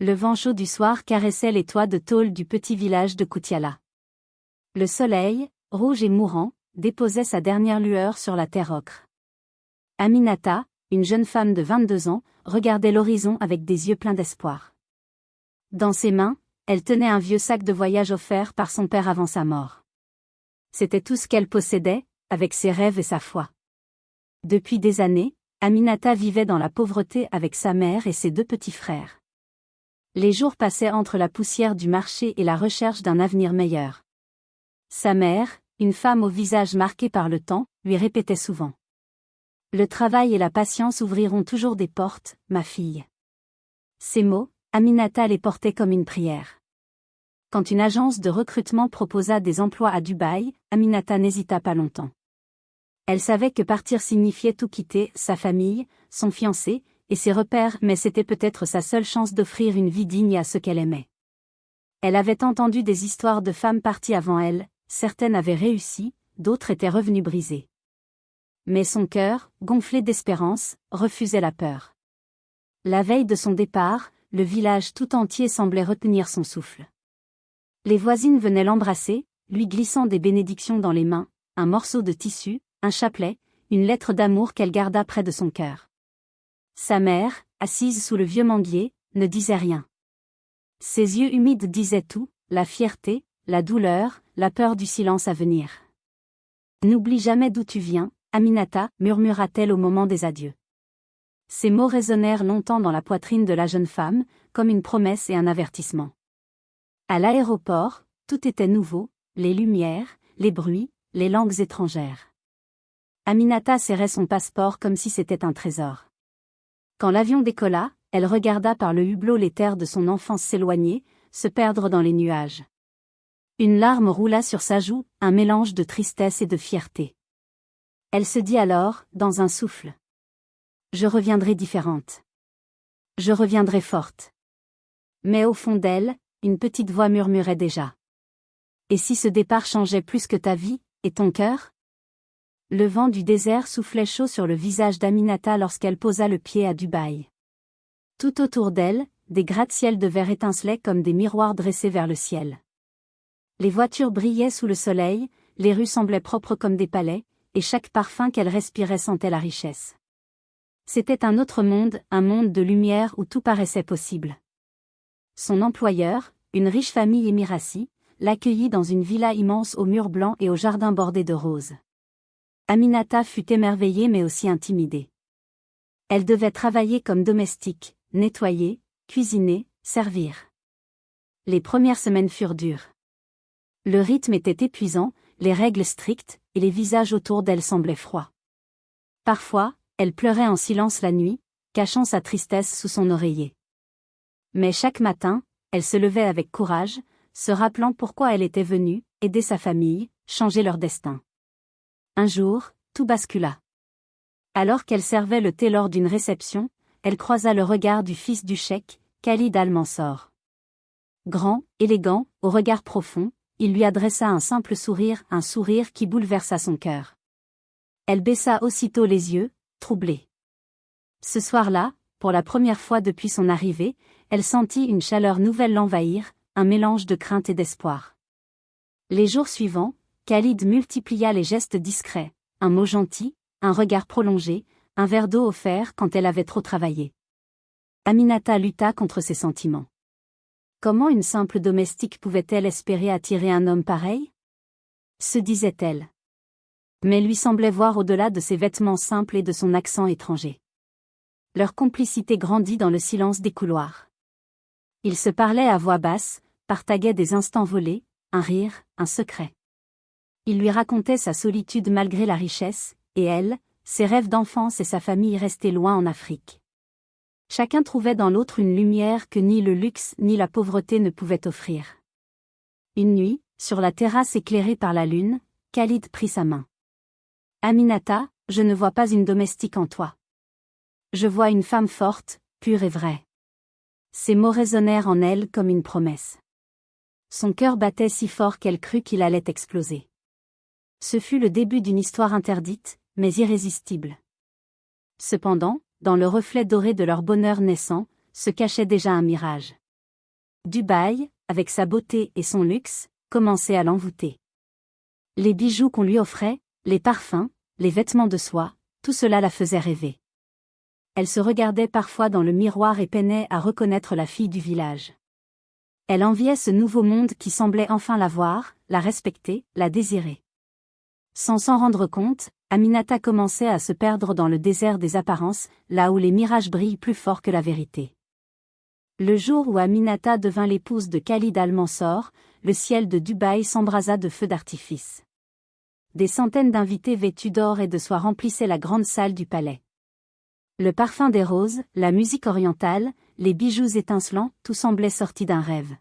Le vent chaud du soir caressait les toits de tôle du petit village de Koutiala. Le soleil, rouge et mourant, déposait sa dernière lueur sur la terre ocre. Aminata, une jeune femme de 22 ans, regardait l'horizon avec des yeux pleins d'espoir. Dans ses mains, elle tenait un vieux sac de voyage offert par son père avant sa mort. C'était tout ce qu'elle possédait, avec ses rêves et sa foi. Depuis des années, Aminata vivait dans la pauvreté avec sa mère et ses 2 petits frères. Les jours passaient entre la poussière du marché et la recherche d'un avenir meilleur. Sa mère, une femme au visage marqué par le temps, lui répétait souvent. Le travail et la patience ouvriront toujours des portes, ma fille. Ces mots, Aminata les portait comme une prière. Quand une agence de recrutement proposa des emplois à Dubaï, Aminata n'hésita pas longtemps. Elle savait que partir signifiait tout quitter, sa famille, son fiancé, et ses repères, mais c'était peut-être sa seule chance d'offrir une vie digne à ceux qu'elle aimait. Elle avait entendu des histoires de femmes parties avant elle, certaines avaient réussi, d'autres étaient revenues brisées. Mais son cœur, gonflé d'espérance, refusait la peur. La veille de son départ, le village tout entier semblait retenir son souffle. Les voisines venaient l'embrasser, lui glissant des bénédictions dans les mains, un morceau de tissu, un chapelet, une lettre d'amour qu'elle garda près de son cœur. Sa mère, assise sous le vieux manguier, ne disait rien. Ses yeux humides disaient tout, la fierté, la douleur, la peur du silence à venir. « N'oublie jamais d'où tu viens, Aminata, murmura-t-elle au moment des adieux. Ces mots résonnèrent longtemps dans la poitrine de la jeune femme, comme une promesse et un avertissement. À l'aéroport, tout était nouveau, les lumières, les bruits, les langues étrangères. Aminata serrait son passeport comme si c'était un trésor. Quand l'avion décolla, elle regarda par le hublot les terres de son enfance s'éloigner, se perdre dans les nuages. Une larme roula sur sa joue, un mélange de tristesse et de fierté. Elle se dit alors, dans un souffle. Je reviendrai différente. Je reviendrai forte. Mais au fond d'elle, une petite voix murmurait déjà. Et si ce départ changeait plus que ta vie, et ton cœur? Le vent du désert soufflait chaud sur le visage d'Aminata lorsqu'elle posa le pied à Dubaï. Tout autour d'elle, des gratte-ciels de verre étincelaient comme des miroirs dressés vers le ciel. Les voitures brillaient sous le soleil, les rues semblaient propres comme des palais, et chaque parfum qu'elle respirait sentait la richesse. C'était un autre monde, un monde de lumière où tout paraissait possible. Son employeur, une riche famille émirassie, l'accueillit dans une villa immense aux murs blancs et aux jardins bordés de roses. Aminata fut émerveillée mais aussi intimidée. Elle devait travailler comme domestique, nettoyer, cuisiner, servir. Les premières semaines furent dures. Le rythme était épuisant, les règles strictes, et les visages autour d'elle semblaient froids. Parfois, elle pleurait en silence la nuit, cachant sa tristesse sous son oreiller. Mais chaque matin, elle se levait avec courage, se rappelant pourquoi elle était venue, aider sa famille, changer leur destin. Un jour, tout bascula. Alors qu'elle servait le thé lors d'une réception, elle croisa le regard du fils du cheikh, Khalid Al-Mansor. Grand, élégant, au regard profond, il lui adressa un simple sourire, un sourire qui bouleversa son cœur. Elle baissa aussitôt les yeux, troublée. Ce soir-là, pour la première fois depuis son arrivée, elle sentit une chaleur nouvelle l'envahir, un mélange de crainte et d'espoir. Les jours suivants, Khalid multiplia les gestes discrets, un mot gentil, un regard prolongé, un verre d'eau offert quand elle avait trop travaillé. Aminata lutta contre ses sentiments. Comment une simple domestique pouvait-elle espérer attirer un homme pareil? Se disait-elle. Mais lui semblait voir au-delà de ses vêtements simples et de son accent étranger. Leur complicité grandit dans le silence des couloirs. Ils se parlaient à voix basse, partageaient des instants volés, un rire, un secret. Il lui racontait sa solitude malgré la richesse, et elle, ses rêves d'enfance et sa famille restées loin en Afrique. Chacun trouvait dans l'autre une lumière que ni le luxe ni la pauvreté ne pouvaient offrir. Une nuit, sur la terrasse éclairée par la lune, Khalid prit sa main. « Aminata, je ne vois pas une domestique en toi. Je vois une femme forte, pure et vraie. » Ces mots résonnèrent en elle comme une promesse. Son cœur battait si fort qu'elle crut qu'il allait exploser. Ce fut le début d'une histoire interdite, mais irrésistible. Cependant, dans le reflet doré de leur bonheur naissant, se cachait déjà un mirage. Dubaï, avec sa beauté et son luxe, commençait à l'envoûter. Les bijoux qu'on lui offrait, les parfums, les vêtements de soie, tout cela la faisait rêver. Elle se regardait parfois dans le miroir et peinait à reconnaître la fille du village. Elle enviait ce nouveau monde qui semblait enfin la voir, la respecter, la désirer. Sans s'en rendre compte, Aminata commençait à se perdre dans le désert des apparences, là où les mirages brillent plus fort que la vérité. Le jour où Aminata devint l'épouse de Khalid Al-Mansor, le ciel de Dubaï s'embrasa de feux d'artifice. Des centaines d'invités vêtus d'or et de soie remplissaient la grande salle du palais. Le parfum des roses, la musique orientale, les bijoux étincelants, tout semblait sorti d'un rêve.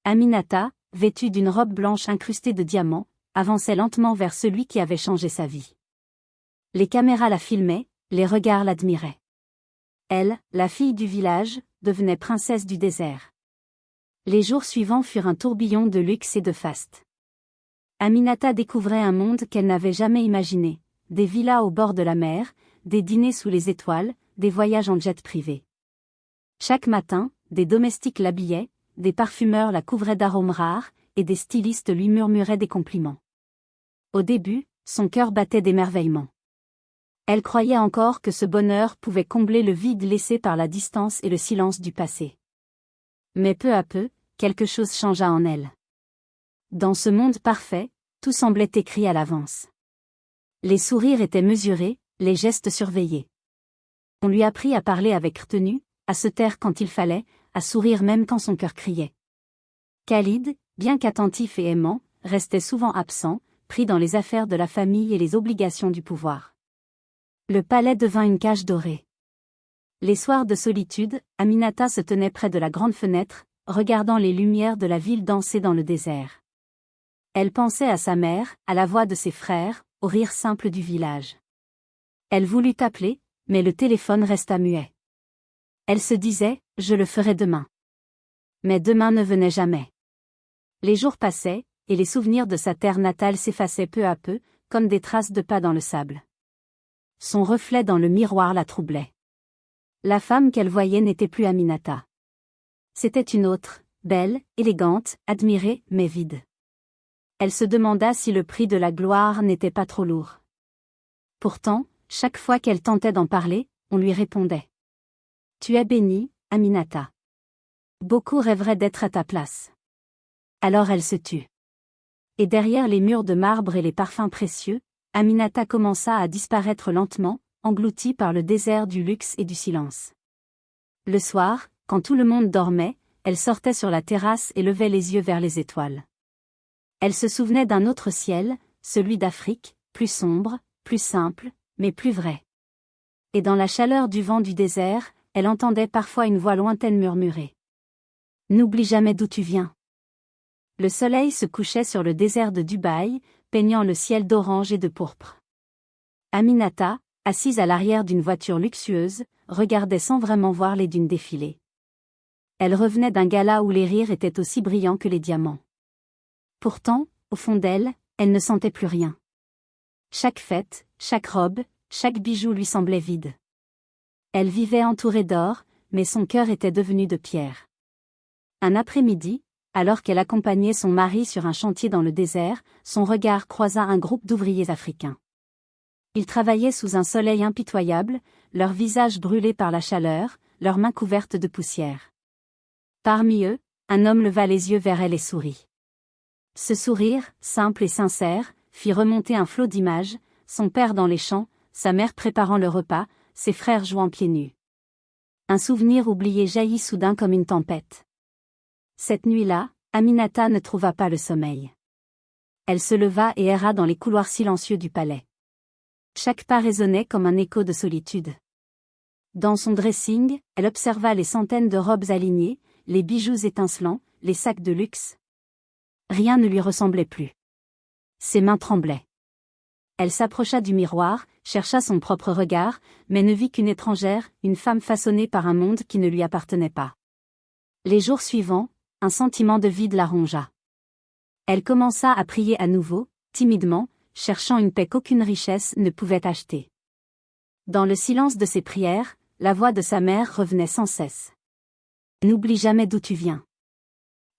Aminata, vêtue d'une robe blanche incrustée de diamants, avançait lentement vers celui qui avait changé sa vie. Les caméras la filmaient, les regards l'admiraient. Elle, la fille du village, devenait princesse du désert. Les jours suivants furent un tourbillon de luxe et de faste. Aminata découvrait un monde qu'elle n'avait jamais imaginé, des villas au bord de la mer, des dîners sous les étoiles, des voyages en jet privé. Chaque matin, des domestiques l'habillaient, des parfumeurs la couvraient d'arômes rares, et des stylistes lui murmuraient des compliments. Au début, son cœur battait d'émerveillement. Elle croyait encore que ce bonheur pouvait combler le vide laissé par la distance et le silence du passé. Mais peu à peu, quelque chose changea en elle. Dans ce monde parfait, tout semblait écrit à l'avance. Les sourires étaient mesurés, les gestes surveillés. On lui apprit à parler avec retenue, à se taire quand il fallait, à sourire même quand son cœur criait. Khalid, bien qu'attentif et aimant, restait souvent absent, pris dans les affaires de la famille et les obligations du pouvoir. Le palais devint une cage dorée. Les soirs de solitude, Aminata se tenait près de la grande fenêtre, regardant les lumières de la ville danser dans le désert. Elle pensait à sa mère, à la voix de ses frères, au rire simple du village. Elle voulut appeler, mais le téléphone resta muet. Elle se disait, je le ferai demain. Mais demain ne venait jamais. Les jours passaient, et les souvenirs de sa terre natale s'effaçaient peu à peu, comme des traces de pas dans le sable. Son reflet dans le miroir la troublait. La femme qu'elle voyait n'était plus Aminata. C'était une autre, belle, élégante, admirée, mais vide. Elle se demanda si le prix de la gloire n'était pas trop lourd. Pourtant, chaque fois qu'elle tentait d'en parler, on lui répondait. Tu es bénie, Aminata. Beaucoup rêveraient d'être à ta place. Alors elle se tut. Et derrière les murs de marbre et les parfums précieux, Aminata commença à disparaître lentement, engloutie par le désert du luxe et du silence. Le soir, quand tout le monde dormait, elle sortait sur la terrasse et levait les yeux vers les étoiles. Elle se souvenait d'un autre ciel, celui d'Afrique, plus sombre, plus simple, mais plus vrai. Et dans la chaleur du vent du désert, elle entendait parfois une voix lointaine murmurer. N'oublie jamais d'où tu viens. Le soleil se couchait sur le désert de Dubaï, peignant le ciel d'orange et de pourpre. Aminata, assise à l'arrière d'une voiture luxueuse, regardait sans vraiment voir les dunes défiler. Elle revenait d'un gala où les rires étaient aussi brillants que les diamants. Pourtant, au fond d'elle, elle ne sentait plus rien. Chaque fête, chaque robe, chaque bijou lui semblait vide. Elle vivait entourée d'or, mais son cœur était devenu de pierre. Un après-midi, alors qu'elle accompagnait son mari sur un chantier dans le désert, son regard croisa un groupe d'ouvriers africains. Ils travaillaient sous un soleil impitoyable, leurs visages brûlés par la chaleur, leurs mains couvertes de poussière. Parmi eux, un homme leva les yeux vers elle et sourit. Ce sourire, simple et sincère, fit remonter un flot d'images, son père dans les champs, sa mère préparant le repas, ses frères jouant pieds nus. Un souvenir oublié jaillit soudain comme une tempête. Cette nuit-là, Aminata ne trouva pas le sommeil. Elle se leva et erra dans les couloirs silencieux du palais. Chaque pas résonnait comme un écho de solitude. Dans son dressing, elle observa les centaines de robes alignées, les bijoux étincelants, les sacs de luxe. Rien ne lui ressemblait plus. Ses mains tremblaient. Elle s'approcha du miroir, chercha son propre regard, mais ne vit qu'une étrangère, une femme façonnée par un monde qui ne lui appartenait pas. Les jours suivants, un sentiment de vide la rongea. Elle commença à prier à nouveau, timidement, cherchant une paix qu'aucune richesse ne pouvait acheter. Dans le silence de ses prières, la voix de sa mère revenait sans cesse. N'oublie jamais d'où tu viens.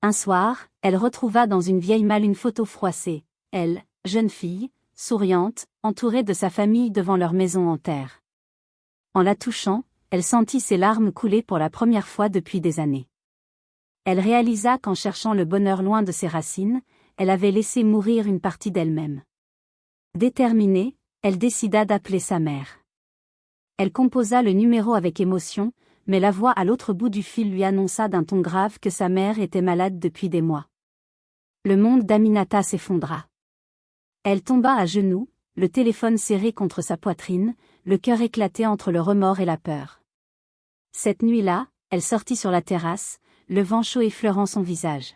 Un soir, elle retrouva dans une vieille malle une photo froissée, elle, jeune fille, souriante, entourée de sa famille devant leur maison en terre. En la touchant, elle sentit ses larmes couler pour la première fois depuis des années. Elle réalisa qu'en cherchant le bonheur loin de ses racines, elle avait laissé mourir une partie d'elle-même. Déterminée, elle décida d'appeler sa mère. Elle composa le numéro avec émotion, mais la voix à l'autre bout du fil lui annonça d'un ton grave que sa mère était malade depuis des mois. Le monde d'Aminata s'effondra. Elle tomba à genoux, le téléphone serré contre sa poitrine, le cœur éclaté entre le remords et la peur. Cette nuit-là, elle sortit sur la terrasse, le vent chaud effleurant son visage.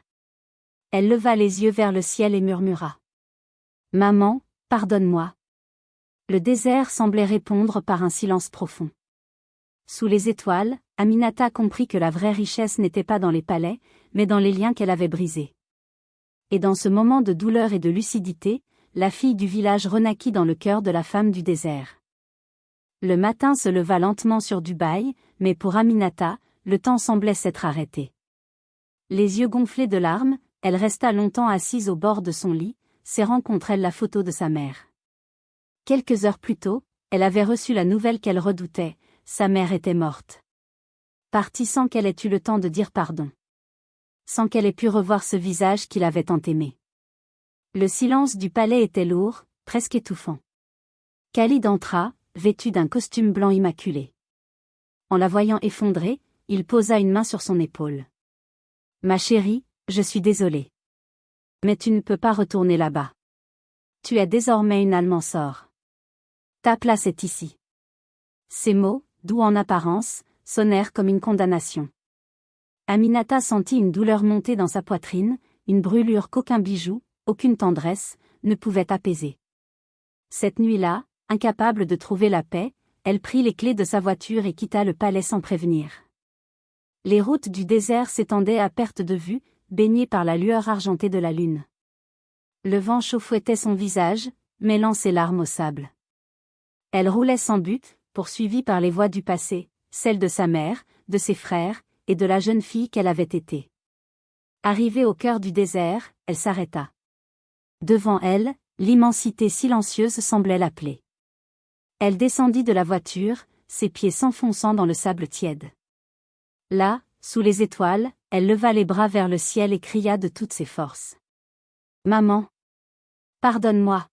Elle leva les yeux vers le ciel et murmura. « Maman, pardonne-moi. » Le désert semblait répondre par un silence profond. Sous les étoiles, Aminata comprit que la vraie richesse n'était pas dans les palais, mais dans les liens qu'elle avait brisés. Et dans ce moment de douleur et de lucidité, la fille du village renaquit dans le cœur de la femme du désert. Le matin se leva lentement sur Dubaï, mais pour Aminata, le temps semblait s'être arrêté. Les yeux gonflés de larmes, elle resta longtemps assise au bord de son lit, serrant contre elle la photo de sa mère. Quelques heures plus tôt, elle avait reçu la nouvelle qu'elle redoutait, sa mère était morte. Partie sans qu'elle ait eu le temps de dire pardon. Sans qu'elle ait pu revoir ce visage qu'il avait tant aimé. Le silence du palais était lourd, presque étouffant. Khalid entra, vêtu d'un costume blanc immaculé. En la voyant effondrée, il posa une main sur son épaule. « Ma chérie, je suis désolé. Mais tu ne peux pas retourner là-bas. Tu es désormais une Almansor. Ta place est ici. » Ces mots, doux en apparence, sonnèrent comme une condamnation. Aminata sentit une douleur monter dans sa poitrine, une brûlure qu'aucun bijou, aucune tendresse, ne pouvait apaiser. Cette nuit-là, incapable de trouver la paix, elle prit les clés de sa voiture et quitta le palais sans prévenir. Les routes du désert s'étendaient à perte de vue, baignées par la lueur argentée de la lune. Le vent chaud fouettait son visage, mêlant ses larmes au sable. Elle roulait sans but, poursuivie par les voix du passé, celles de sa mère, de ses frères, et de la jeune fille qu'elle avait été. Arrivée au cœur du désert, elle s'arrêta. Devant elle, l'immensité silencieuse semblait l'appeler. Elle descendit de la voiture, ses pieds s'enfonçant dans le sable tiède. Là, sous les étoiles, elle leva les bras vers le ciel et cria de toutes ses forces. « Maman! Pardonne-moi !»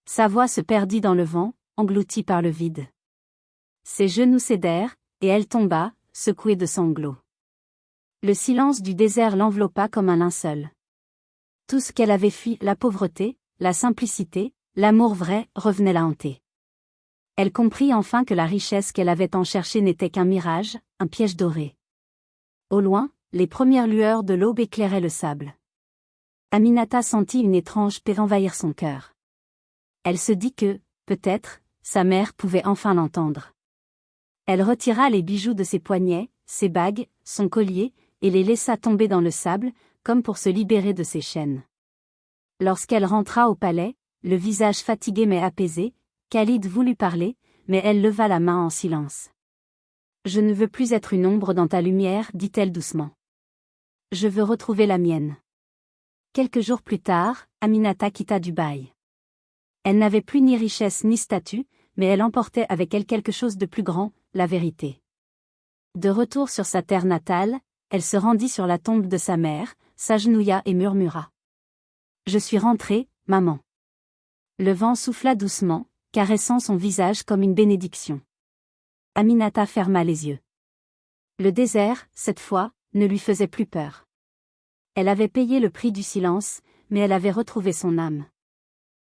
Sa voix se perdit dans le vent, engloutie par le vide. Ses genoux cédèrent, et elle tomba, secouée de sanglots. Le silence du désert l'enveloppa comme un linceul. Tout ce qu'elle avait fui, la pauvreté, la simplicité, l'amour vrai, revenait la hanter. Elle comprit enfin que la richesse qu'elle avait tant cherchée n'était qu'un mirage, un piège doré. Au loin, les premières lueurs de l'aube éclairaient le sable. Aminata sentit une étrange paix envahir son cœur. Elle se dit que, peut-être, sa mère pouvait enfin l'entendre. Elle retira les bijoux de ses poignets, ses bagues, son collier, et les laissa tomber dans le sable, comme pour se libérer de ses chaînes. Lorsqu'elle rentra au palais, le visage fatigué mais apaisé, Khalid voulut parler, mais elle leva la main en silence. « Je ne veux plus être une ombre dans ta lumière, dit-elle doucement. Je veux retrouver la mienne. » Quelques jours plus tard, Aminata quitta Dubaï. Elle n'avait plus ni richesse ni statut, mais elle emportait avec elle quelque chose de plus grand, la vérité. De retour sur sa terre natale, elle se rendit sur la tombe de sa mère, s'agenouilla et murmura. « Je suis rentrée, maman. » Le vent souffla doucement, caressant son visage comme une bénédiction. Aminata ferma les yeux. Le désert, cette fois, ne lui faisait plus peur. Elle avait payé le prix du silence, mais elle avait retrouvé son âme.